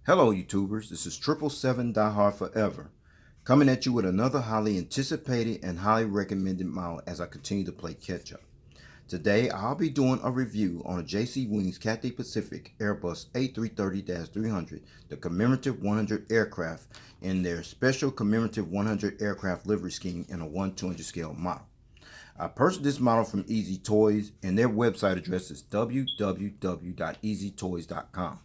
Hello YouTubers, this is 777 Die Hard Forever, coming at you with another highly anticipated and highly recommended model as I continue to play catch up. Today I'll be doing a review on a JC Wings Cathay Pacific Airbus A330-300, the Commemorative 100 aircraft in their special Commemorative 100 aircraft livery scheme in a 1/200 scale model. I purchased this model from Easy Toys and their website address is www.easytoys.com.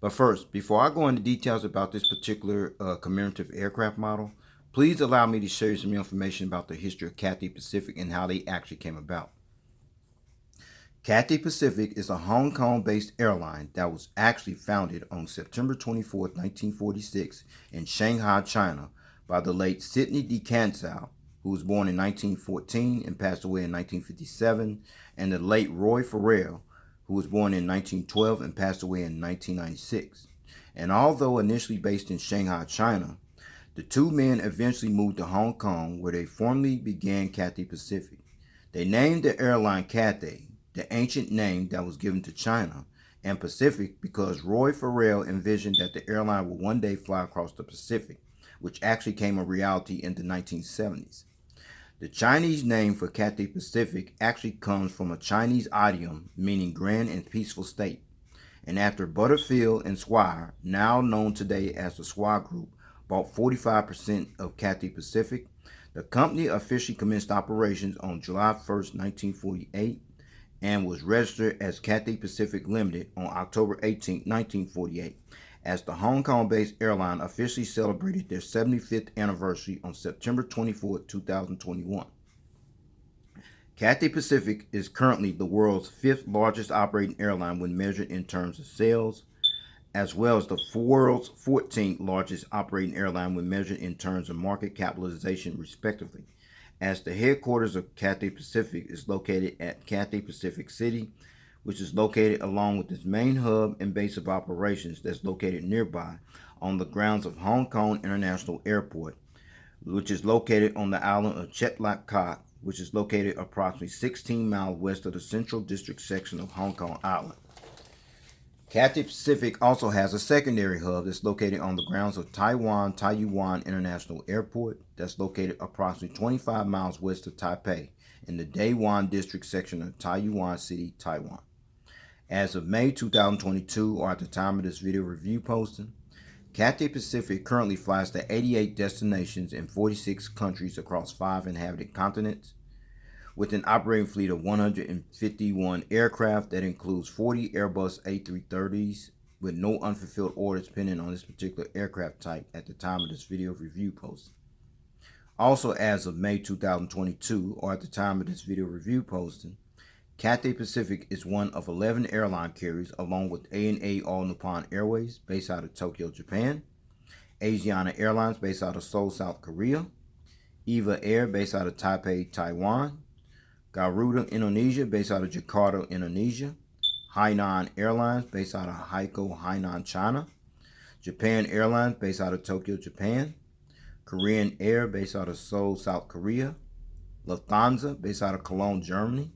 But first, before I go into details about this particular commemorative aircraft model, please allow me to share you some information about the history of Cathay Pacific and how they actually came about. Cathay Pacific is a Hong Kong-based airline that was actually founded on September 24, 1946 in Shanghai, China by the late Sidney D. Cansell, who was born in 1914 and passed away in 1957, and the late Roy Farrell, who was born in 1912 and passed away in 1996. And although initially based in Shanghai, China, the two men eventually moved to Hong Kong where they formally began Cathay Pacific. They named the airline Cathay, the ancient name that was given to China, and Pacific because Roy Farrell envisioned that the airline would one day fly across the Pacific, which actually came a reality in the 1970s. The Chinese name for Cathay Pacific actually comes from a Chinese idiom meaning grand and peaceful state. And after Butterfield and Swire, now known today as the Swire Group, bought 45% of Cathay Pacific, the company officially commenced operations on July 1st, 1948, and was registered as Cathay Pacific Limited on October 18, 1948, as the Hong Kong-based airline officially celebrated their 75th anniversary on September 24, 2021. Cathay Pacific is currently the world's 5th largest operating airline when measured in terms of sales, as well as the world's 14th largest operating airline when measured in terms of market capitalization, respectively, as the headquarters of Cathay Pacific is located at Cathay Pacific City, which is located along with its main hub and base of operations that's located nearby on the grounds of Hong Kong International Airport, which is located on the island of Jetliner, which is located approximately 16 miles west of the Central District section of Hong Kong Island. Cathay Pacific also has a secondary hub that's located on the grounds of Taiyuan International Airport that's located approximately 25 miles west of Taipei in the Dayuan District section of Taiyuan City, Taiwan. As of May 2022, or at the time of this video review posting, Cathay Pacific currently flies to 88 destinations in 46 countries across 5 inhabited continents, with an operating fleet of 151 aircraft that includes 40 Airbus A330s, with no unfulfilled orders pending on this particular aircraft type at the time of this video review posting. Also, as of May 2022, or at the time of this video review posting, Cathay Pacific is one of 11 airline carriers along with ANA All Nippon Airways based out of Tokyo, Japan, Asiana Airlines based out of Seoul, South Korea, EVA Air based out of Taipei, Taiwan, Garuda Indonesia based out of Jakarta, Indonesia, Hainan Airlines based out of Haikou, Hainan, China, Japan Airlines based out of Tokyo, Japan, Korean Air based out of Seoul, South Korea, Lufthansa based out of Cologne, Germany,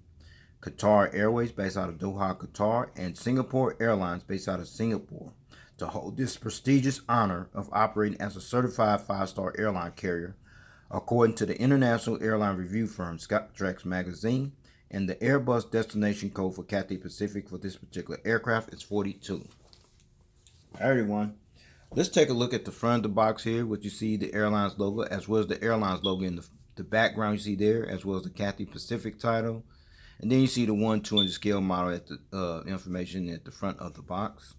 Qatar Airways based out of Doha, Qatar, and Singapore Airlines based out of Singapore to hold this prestigious honor of operating as a certified 5-star airline carrier, according to the international airline review firm Skytrax Magazine, and the Airbus destination code for Cathay Pacific for this particular aircraft is 42. All right, everyone. Let's take a look at the front of the box here, what you see the airline's logo, as well as the airline's logo in the background you see there, as well as the Cathay Pacific title. And then you see the 1/200 scale model at the information at the front of the box.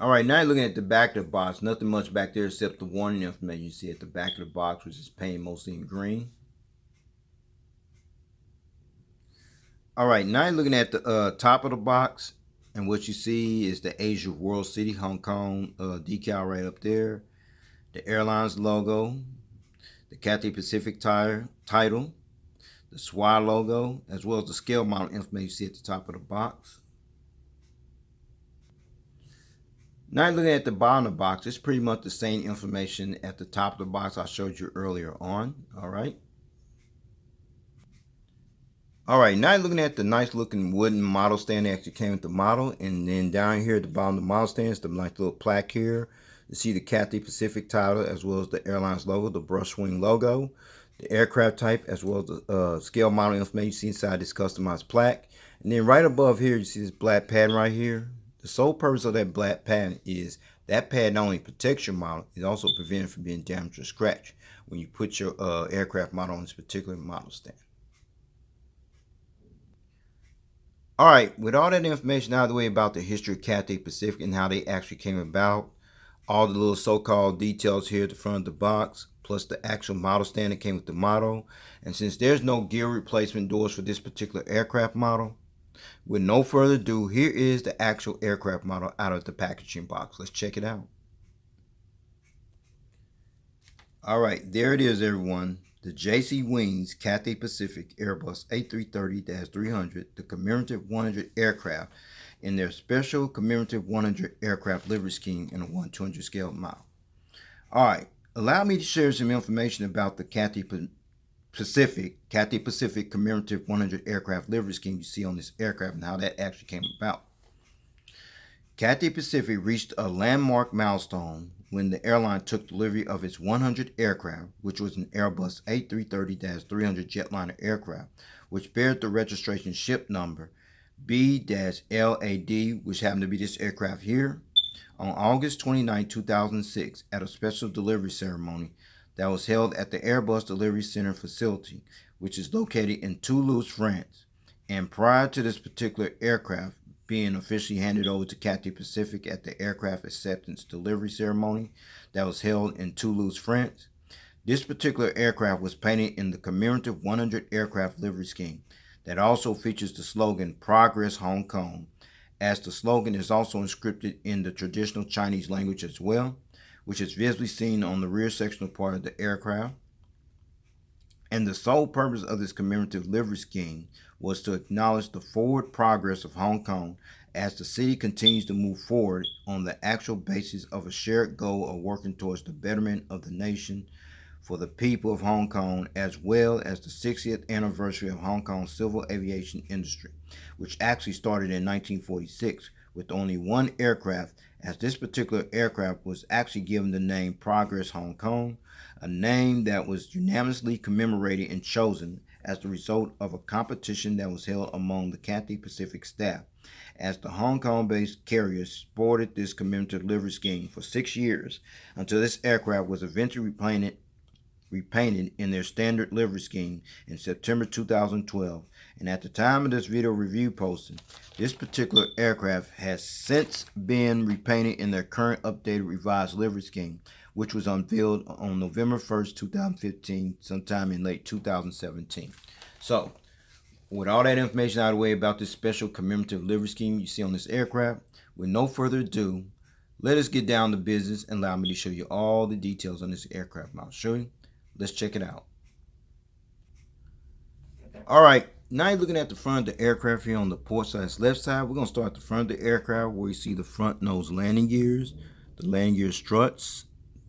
All right, now you're looking at the back of the box. Nothing much back there except the warning information you see at the back of the box, which is painted mostly in green. All right, now you're looking at the top of the box, and what you see is the Asia World City, Hong Kong decal right up there, the airline's logo, the Cathay Pacific title, the Swire logo, as well as the scale model information you see at the top of the box. Now looking at the bottom of the box, it's pretty much the same information at the top of the box I showed you earlier on. All right. All right, now looking at the nice looking wooden model stand that actually came with the model. And then down here at the bottom of the model stand is the nice little plaque here. You see the Cathay Pacific title as well as the airline's logo, the brush wing logo, the aircraft type, as well as the scale model information you see inside this customized plaque. And then right above here, you see this black pattern right here. The sole purpose of that black pattern is that pad not only protects your model, it also prevents it from being damaged or scratched when you put your aircraft model on this particular model stand. All right, with all that information out of the way about the history of Cathay Pacific and how they actually came about, all the little so-called details here at the front of the box, plus the actual model stand that came with the model, and since there's no gear replacement doors for this particular aircraft model, with no further ado, here is the actual aircraft model out of the packaging box. Let's check it out. All right, there it is, everyone. The JC Wings Cathay Pacific Airbus A330-300, the Commemorative 100 aircraft in their special Commemorative 100 aircraft livery scheme in a 1/200 scale model. All right, allow me to share some information about the Cathay Pacific Commemorative 100 aircraft livery scheme you see on this aircraft and how that actually came about. Cathay Pacific reached a landmark milestone when the airline took delivery of its 100th aircraft, which was an Airbus A330-300 Jetliner aircraft, which bears the registration ship number B-LAD, which happened to be this aircraft here, on August 29, 2006, at a special delivery ceremony that was held at the Airbus Delivery Center facility, which is located in Toulouse, France. And prior to this particular aircraft being officially handed over to Cathay Pacific at the aircraft acceptance delivery ceremony that was held in Toulouse, France, this particular aircraft was painted in the Commemorative 100 aircraft livery scheme that also features the slogan Progess Hong Kong, as the slogan is also inscripted in the traditional Chinese language as well, which is visibly seen on the rear sectional part of the aircraft. And the sole purpose of this commemorative livery scheme was to acknowledge the forward progress of Hong Kong as the city continues to move forward on the actual basis of a shared goal of working towards the betterment of the nation for the people of Hong Kong, as well as the 60th anniversary of Hong Kong's civil aviation industry, which actually started in 1946 with only one aircraft, as this particular aircraft was actually given the name Progess Hong Kong, a name that was unanimously commemorated and chosen as the result of a competition that was held among the Cathay Pacific staff, as the Hong Kong-based carrier sported this commemorative livery scheme for 6 years until this aircraft was eventually repainted in their standard livery scheme in September 2012. And at the time of this video review posting, this particular aircraft has since been repainted in their current updated revised livery scheme, which was unveiled on November 1st, 2015, sometime in late 2017. So, with all that information out of the way about this special commemorative livery scheme you see on this aircraft, with no further ado, let us get down to business and allow me to show you all the details on this aircraft. I'll show you. Let's check it out. All right, now you're looking at the front of the aircraft here on the port side left side. We're going to start at the front of the aircraft where you see the front nose landing gears, the landing gear struts,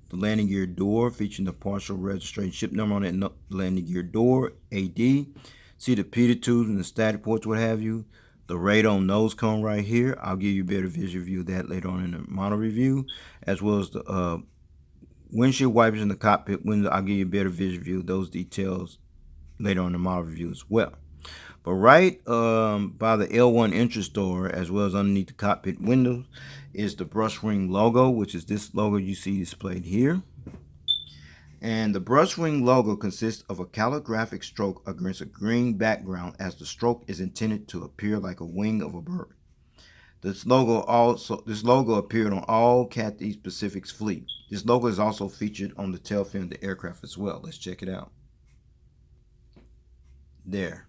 the landing gear door featuring the partial registration ship number on that landing gear door, AD. See the Peter tubes and the static ports, what have you. The radome nose cone right here. I'll give you a better visual view of that later on in the model review, as well as the windshield wipers in the cockpit window. I'll give you a better visual view of those details later on in the model review as well. But right by the L1 entrance door, as well as underneath the cockpit windows, is the brush wing logo, which is this logo you see displayed here. And the brush wing logo consists of a calligraphic stroke against a green background, as the stroke is intended to appear like a wing of a bird. This logo appeared on all Cathay Pacific's fleet. This logo is also featured on the tail fin of the aircraft as well. Let's check it out. There.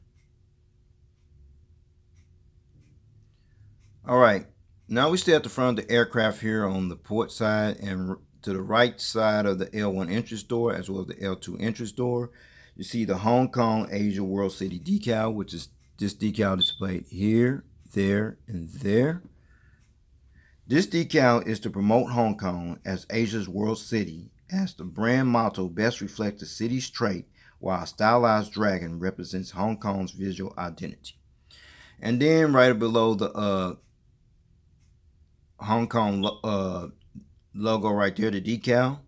All right, now we stay at the front of the aircraft here on the port side, and to the right side of the L1 entrance door as well as the L2 entrance door, you see the Hong Kong Asia World City decal, which is this decal displayed here, there, and there. This decal is to promote Hong Kong as Asia's world city, as the brand motto best reflects the city's trait while a stylized dragon represents Hong Kong's visual identity. And then right below the Hong Kong logo right there, the decal,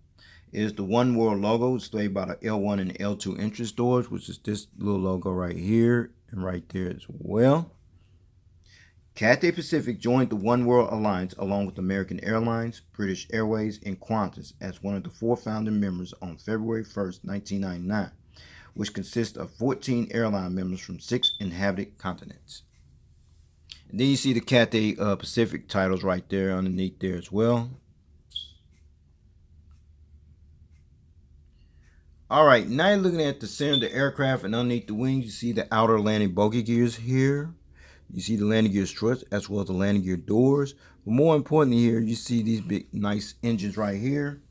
is the One World logo displayed by the L1 and L2 entrance doors, which is this little logo right here and right there as well. Cathay Pacific joined the One World Alliance along with American Airlines, British Airways, and Qantas as one of the 4 founding members on February 1st, 1999, which consists of 14 airline members from 6 inhabited continents. And then you see the Cathay Pacific titles right there underneath there as well. Alright, now you're looking at the center of the aircraft, and underneath the wings you see the outer landing bogey gears here. You see the landing gear struts as well as the landing gear doors. But more importantly here, you see these big nice engines right here.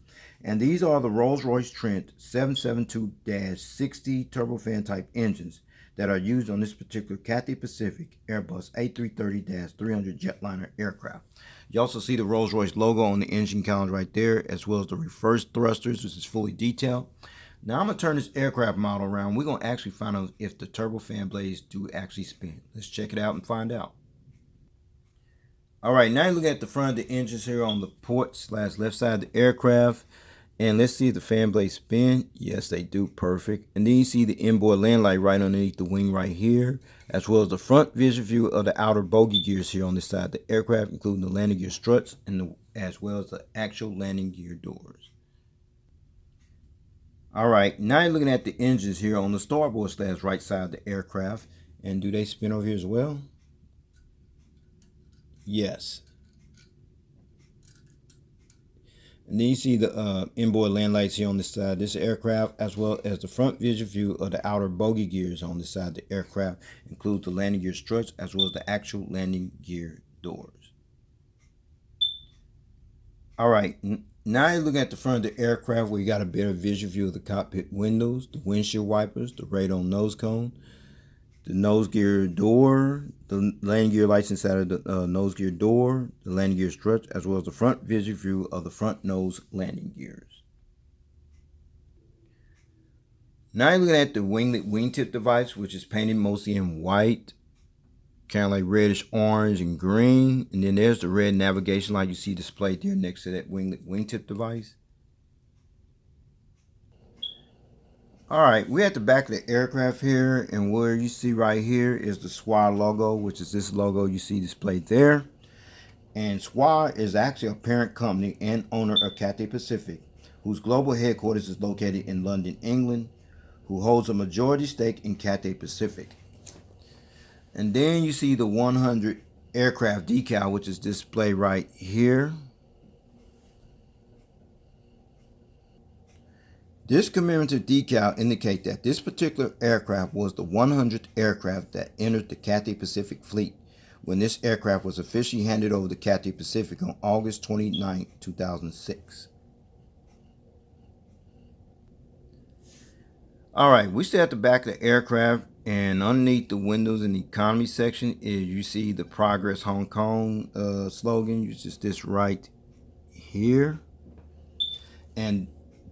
And these are the Rolls-Royce Trent 772-60 turbofan type engines that are used on this particular Cathay Pacific Airbus A330-300 Jetliner aircraft. You also see the Rolls-Royce logo on the engine columns right there, as well as the reverse thrusters, which is fully detailed. Now I'm going to turn this aircraft model around. We're going to actually find out if the turbofan blades do actually spin. Let's check it out and find out. Alright, now you look at the front of the engines here on the port/left side of the aircraft. And let's see if the fan blades spin. Yes, they do. Perfect. And then you see the inboard land light right underneath the wing right here, as well as the front vision view of the outer bogey gears here on this side of the aircraft, including the landing gear struts and as well as the actual landing gear doors. Alright, now you're looking at the engines here on the starboard/right side of the aircraft. And do they spin over here as well? Yes. And then you see the inboard land lights here on this side of this aircraft, as well as the front vision view of the outer bogey gears on this side of the aircraft, includes the landing gear struts as well as the actual landing gear doors. Alright, now you're looking at the front of the aircraft where you got a better visual view of the cockpit windows, the windshield wipers, the radon nose cone, the nose gear door, the landing gear lights inside of the nose gear door, the landing gear struts, as well as the front vision view of the front nose landing gears. Now you're looking at the winglet wingtip device, which is painted mostly in white, kind of like reddish orange and green. And then there's the red navigation light you see displayed there next to that winglet wingtip device. Alright, we're at the back of the aircraft here, and where you see right here is the SWA logo, which is this logo you see displayed there. And SWA is actually a parent company and owner of Cathay Pacific, whose global headquarters is located in London, England, who holds a majority stake in Cathay Pacific. And then you see the 100 aircraft decal, which is displayed right here. This commemorative decal indicates that this particular aircraft was the 100th aircraft that entered the Cathay Pacific fleet when this aircraft was officially handed over to Cathay Pacific on August 29, 2006. Alright, we stay at the back of the aircraft, and underneath the windows in the economy section is you see the Progess Hong Kong slogan, which is this right here. And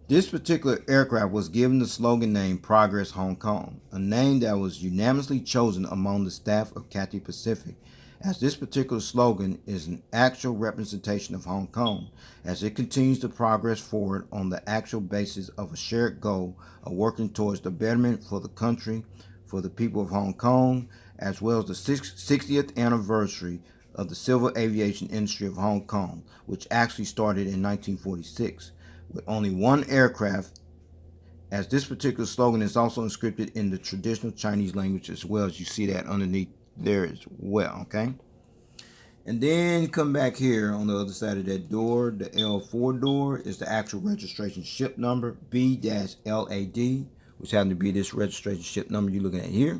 this particular aircraft was given the slogan name Progess Hong Kong, a name that was unanimously chosen among the staff of Cathay Pacific, as this particular slogan is an actual representation of Hong Kong as it continues to progress forward on the actual basis of a shared goal of working towards the betterment for the country, for the people of Hong Kong, as well as the 60th anniversary of the civil aviation industry of Hong Kong, which actually started in 1946. With only one aircraft, as this particular slogan is also inscripted in the traditional Chinese language as well, as you see that underneath there as well, okay? And then come back here on the other side of that door, the L4 door is the actual registration ship number, B-LAD, which happens to be this registration ship number you're looking at here.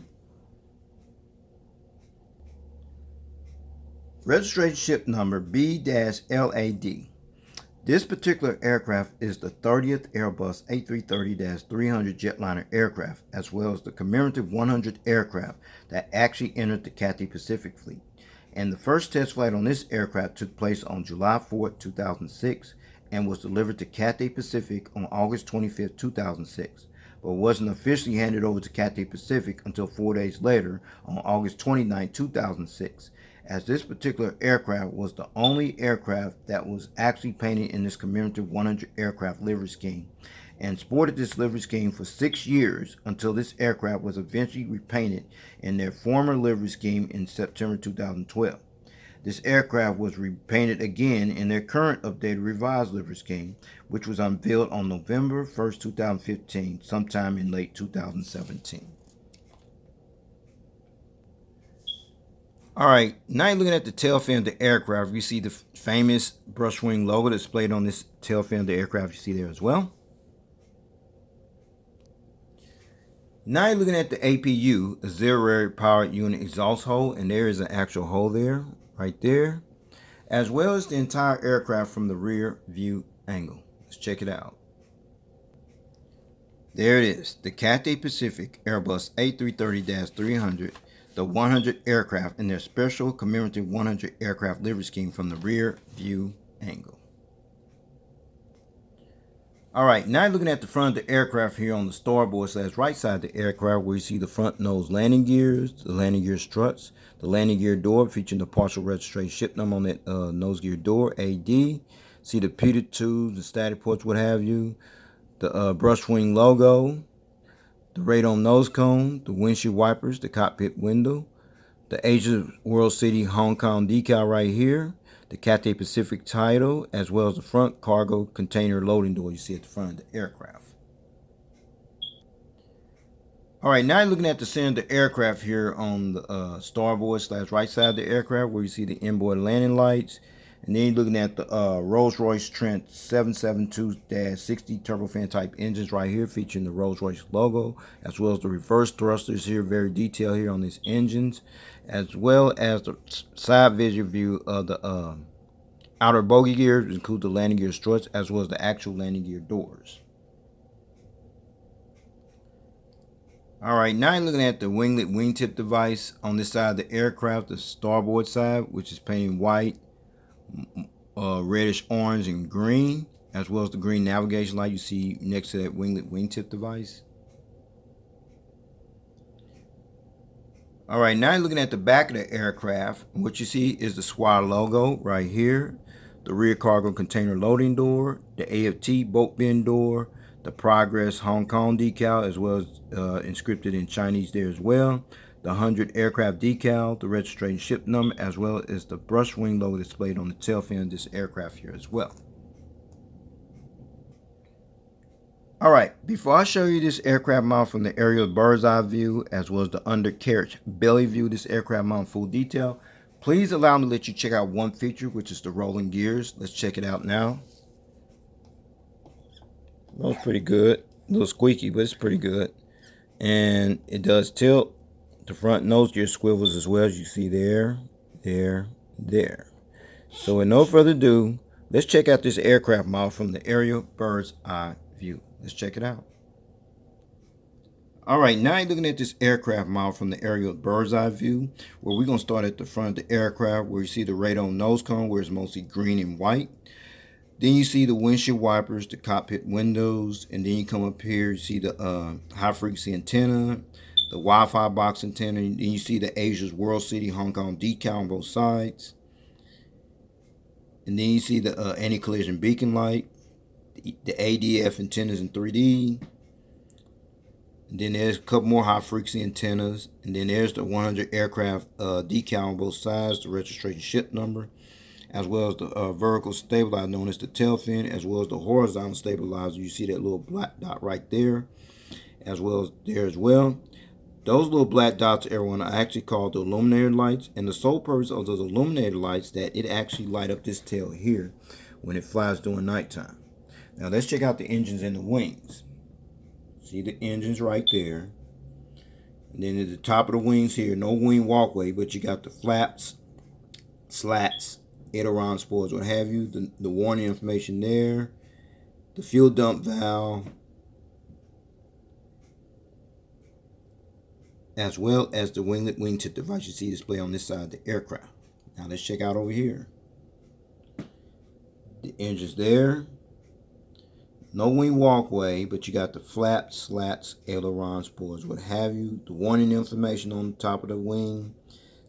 Registration ship number B-LAD. This particular aircraft is the 30th Airbus A330-300 Jetliner aircraft, as well as the Commemorative 100th aircraft that actually entered the Cathay Pacific fleet. And the first test flight on this aircraft took place on July 4, 2006, and was delivered to Cathay Pacific on August 25, 2006. but wasn't officially handed over to Cathay Pacific until 4 days later on August 29, 2006, as this particular aircraft was the only aircraft that was actually painted in this Commemorative 100 aircraft livery scheme, and sported this livery scheme for 6 years until this aircraft was eventually repainted in their former livery scheme in September 2012. This aircraft was repainted again in their current updated revised livery scheme, which was unveiled on November 1st, 2015, sometime in late 2017. Alright, now you're looking at the tail fin of the aircraft. You see the famous brushwing logo displayed on this tail fin of the aircraft. You see there as well. Now you're looking at the APU, auxiliary power unit exhaust hole, and there is an actual hole there, right there, as well as the entire aircraft from the rear view angle. Let's check it out. There it is, the Cathay Pacific Airbus A330-300, the 100 aircraft in their special commemorative 100 aircraft livery scheme from the rear view angle. Alright, now you're looking at the front of the aircraft here on the starboard / right side of the aircraft, where you see the front nose landing gears, the landing gear struts, the landing gear door featuring the partial registration ship number on that nose gear door, AD. See the repeater tubes, the static ports, what have you, the brush wing logo, the radome nose cone, the windshield wipers, the cockpit window, the Asia World City Hong Kong decal right here, the Cathay Pacific title, as well as the front cargo container loading door you see at the front of the aircraft. Alright, now you're looking at the center of the aircraft here on the starboard / right side of the aircraft, where you see the inboard landing lights. And then you're looking at the Rolls-Royce Trent 772-60 turbofan type engines right here, featuring the Rolls-Royce logo, as well as the reverse thrusters here, very detailed here on these engines, as well as the side visual view of the outer bogie gears, which include the landing gear struts, as well as the actual landing gear doors. Alright, now you're looking at the winglet wingtip device on this side of the aircraft, the starboard side, which is painted white, reddish orange and green, as well as the green navigation light you see next to that winglet wingtip device. Alright, now you're looking at the back of the aircraft. What you see is the SWA logo right here, the rear cargo container loading door, the AFT boat bin door, the Progess Hong Kong decal, as well as inscripted in Chinese there as well, the 100 aircraft decal, the registration ship number, as well as the brush wing logo displayed on the tail fin of this aircraft here as well. Alright, before I show you this aircraft model from the aerial bird's eye view, as well as the undercarriage belly view, this aircraft model in full detail, please allow me to let you check out one feature, which is the rolling gears. Let's check it out now. Well, it's pretty good. A little squeaky, but it's pretty good. And it does tilt. The front nose gear swivels as well, as you see there, there. So with no further ado, let's check out this aircraft model from the aerial bird's eye view. Let's check it out. Alright, now you're looking at this aircraft model from the aerial bird's eye view, where we're going to start at the front of the aircraft, where you see the radome nose cone, where it's mostly green and white. Then you see the windshield wipers, the cockpit windows, and then you come up here, you see the high frequency antenna, the Wi-Fi box antenna, and then you see the Asia's World City Hong Kong decal on both sides. And then you see the anti-collision beacon light, the ADF antennas in 3D. And then there's a couple more high frequency antennas. And then there's the 100 aircraft decal on both sides, the registration ship number, as well as the vertical stabilizer known as the tail fin, as well as the horizontal stabilizer. You see that little black dot right there, as well as there as well. Those little black dots, everyone, are actually called the illuminator lights, and the sole purpose of those illuminator lights that it actually light up this tail here when it flies during nighttime. Now let's check out the engines and the wings. See the engines right there. And then at the top of the wings here, no wing walkway, but you got the flaps, slats, aileron spoilers, what have you, the warning information there, the fuel dump valve, as well as the winglet wingtip device you see displayed on this side of the aircraft. Now let's check out over here. The engines there. No wing walkway, but you got the flaps, slats, aileron spoilers, what have you. The warning information on the top of the wing.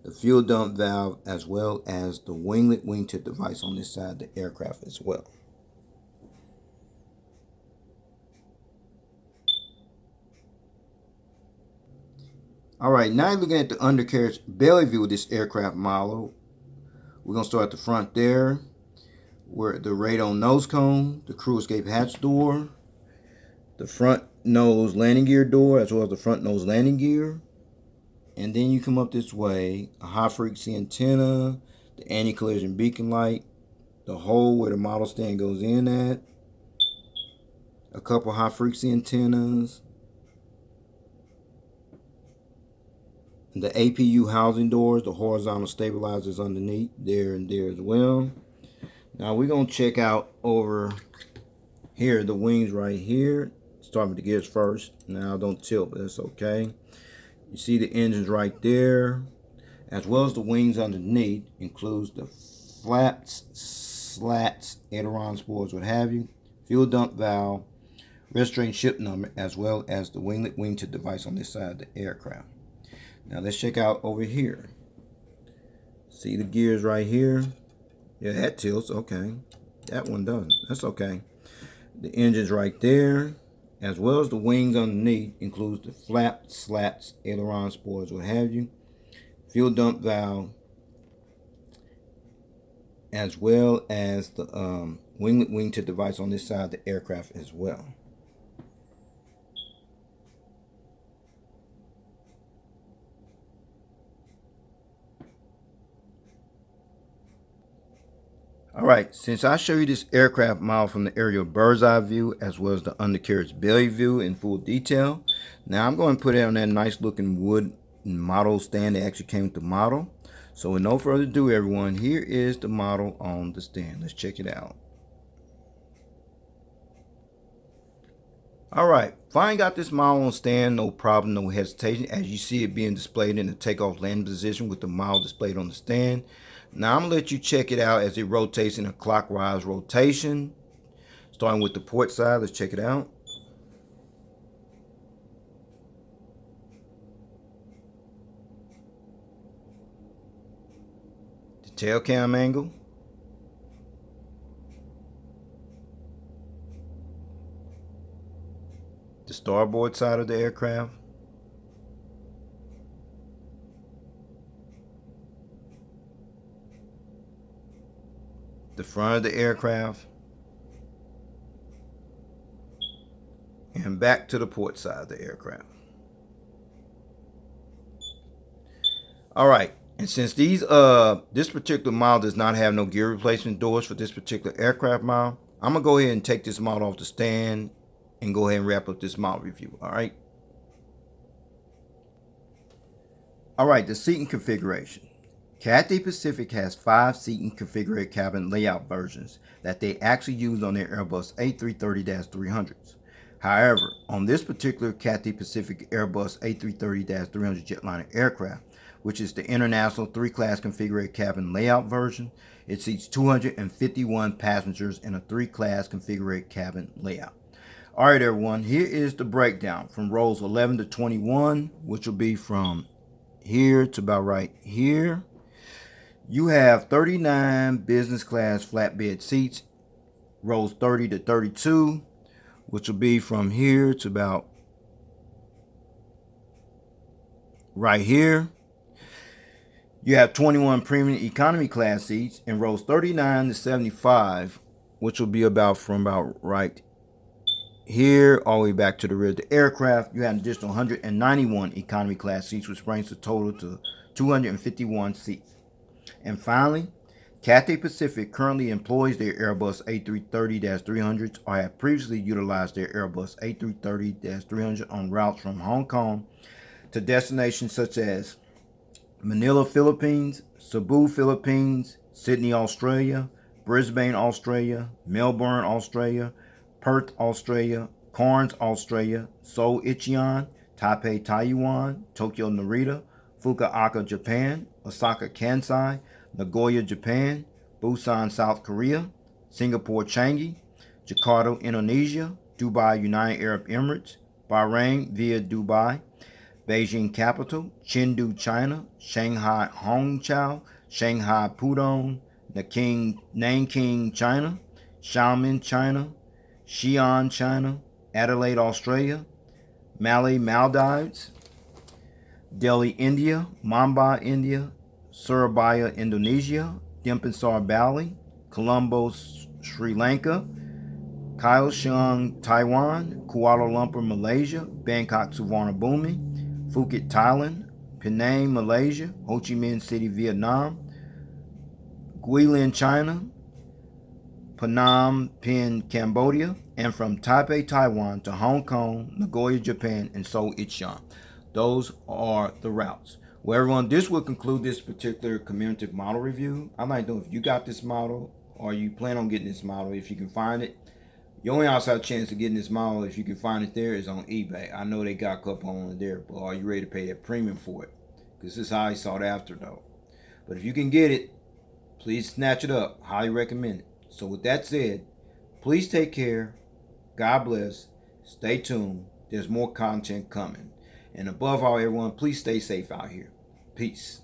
The fuel dump valve, as well as the winglet wingtip device on this side of the aircraft as well. Alright, now you're looking at the undercarriage belly view of this aircraft model. We're going to start at the front there, where the radome nose cone, the crew escape hatch door, the front nose landing gear door, as well as the front nose landing gear. And then you come up this way, a high frequency antenna, the anti-collision beacon light, the hole where the model stand goes in at, a couple high frequency antennas, the APU housing doors, the horizontal stabilizers underneath there and there as well. Now we're going to check out over here, the wings right here. Start with the gears first. Now don't tilt, but that's okay. You see the engines right there, as well as the wings underneath. Includes the flaps, slats, aileron spoilers, what have you. Fuel dump valve, registering ship number, as well as the winglet wingtip device on this side of the aircraft. Now let's check out over here. See the gears right here? Yeah, that tilts. Okay. That one doesn't. That's okay. The engine's right there, as well as the wings underneath. Includes the flap, slats, aileron spoilers, what have you. Fuel dump valve, as well as the winglet wingtip device on this side of the aircraft as well. Alright, since I show you this aircraft model from the aerial bird's eye view as well as the undercarriage belly view in full detail, now I'm going to put it on that nice looking wood model stand that actually came with the model. So with no further ado, everyone, here is the model on the stand. Let's check it out. Alright, finally got this model on stand, no problem, no hesitation, as you see it being displayed in the takeoff landing position with the model displayed on the stand. Now I'm going to let you check it out as it rotates in a clockwise rotation. Starting with the port side, let's check it out. The tail cam angle. The starboard side of the aircraft. The front of the aircraft, and back to the port side of the aircraft. Alright, and since this particular model does not have no gear replacement doors for this particular aircraft model, I'm going to go ahead and take this model off the stand and go ahead and wrap up this model review. Alright, the seating configuration. Cathay Pacific has 5 seating configured cabin layout versions that they actually use on their Airbus A330-300s. However, on this particular Cathay Pacific Airbus A330-300 Jetliner aircraft, which is the international 3-class configured cabin layout version, it seats 251 passengers in a 3-class configured cabin layout. Alright everyone, here is the breakdown from rows 11 to 21, which will be from here to about right here. You have 39 business class flatbed seats, rows 30 to 32, which will be from here to about right here. You have 21 premium economy class seats in rows 39 to 75, which will be about from about right here all the way back to the rear of the aircraft. You have an additional 191 economy class seats, which brings the total to 251 seats. And finally, Cathay Pacific currently employs their Airbus A330-300s or have previously utilized their Airbus A330-300 on routes from Hong Kong to destinations such as Manila, Philippines, Cebu, Philippines, Sydney, Australia, Brisbane, Australia, Melbourne, Australia, Perth, Australia, Cairns, Australia, Seoul, Incheon, Taipei, Taiwan, Tokyo, Narita, Fukuoka, Japan, Osaka, Kansai, Nagoya, Japan, Busan, South Korea, Singapore, Changi, Jakarta, Indonesia, Dubai, United Arab Emirates, Bahrain via Dubai, Beijing capital, Chengdu, China, Shanghai, Hongqiao, Shanghai, Pudong, Nanking, China, Xiamen, China, Xi'an, China, Adelaide, Australia, Malé, Maldives, Delhi, India, Mumbai, India, Surabaya, Indonesia, Denpasar, Bali, Colombo, Sri Lanka, Kaohsiung, Taiwan, Kuala Lumpur, Malaysia, Bangkok, Suvarnabhumi, Phuket, Thailand, Penang, Malaysia, Ho Chi Minh City, Vietnam, Guilin, China, Phnom Penh, Cambodia, and from Taipei, Taiwan to Hong Kong, Nagoya, Japan, and Seoul, Incheon. Those are the routes. Well, everyone, this will conclude this particular commemorative model review. I'd like to know if you got this model or you plan on getting this model, if you can find it. The only outside chance of getting this model, if you can find it there, is on eBay. I know they got a couple on there, but are you ready to pay that premium for it? Because this is highly sought after, though. But if you can get it, please snatch it up. Highly recommend it. So with that said, please take care. God bless. Stay tuned. There's more content coming. And above all, everyone, please stay safe out here. Peace.